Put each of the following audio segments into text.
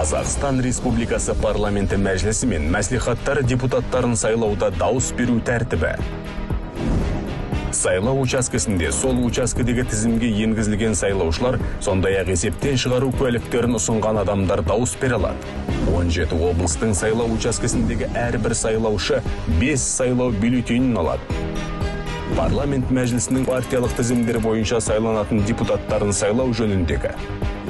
Қазақстан Республикасы парламенті мәжілісі мен мәслихаттар депутаттарын сайлауда дауыс беру тәртібі. Сайлау учаскесінде сол учаскедегі тізімге енгізілген сайлаушылар, сондай-ақ есептен шығару куәліктерін ұсынған адамдар дауыс бере алады. 17 облыстың сайлау учаскесіндегі әрбір сайлаушы 5 сайлау бюллетенін алады. Парламент мәжілісінің партиялық тізімдер бойынша сайланатын депутаттарын сайлау жөніндегі.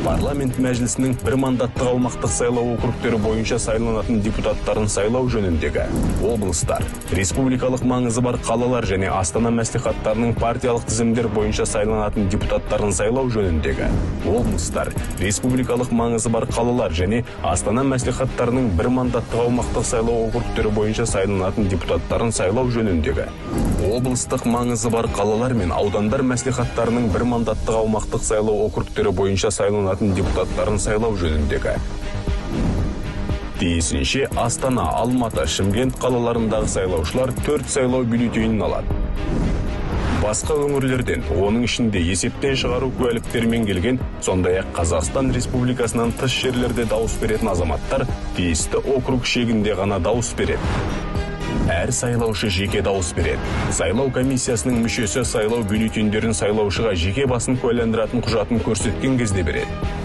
Парламент мәжілісінің бір мандаттық аумақтық сайлау округтері бойынша сайланатын депутаттарын сайлау жөніндегі. Облыстар, республикалық маңызы бар қалалар және Астана мәслихаттарының партиялық тізімдер бойынша сайланатын депутаттарын сайлау жөніндегі. Облыстар, республикалық маңызы бар қалалар және Астана мәслихаттарының бір мандаттық аумақтық сайлау округтері бойынша сайланатын депутаттарын сайлау жөніндегі. Облыстық маңызы бар қалалар мен аудандар мәслихаттарының бір мандаттық аумақтық сайлау округтері бойынша сайланатын депутаттарын сайлау жөніндегі. Тиісінше Астана, Алматы, Шымкент қалаларындағы сайлаушылар 4 сайлау бюллетенін алады. Басқа өңірлерден, оның ішінде есептен шығару куәліктермен келген, сондай-ақ Қазақстан Республикасынан тыс жерлерде дауыс беретін азаматтар тиісті округ шегінде ғана дауыс береді. Әр сайлаушы жеке дауыс береді. Сайлау комиссиясының мүшесі сайлау бюллетендерін сайлаушыға жеке басын куәландыратын құжатын көрсеткен кезде береді.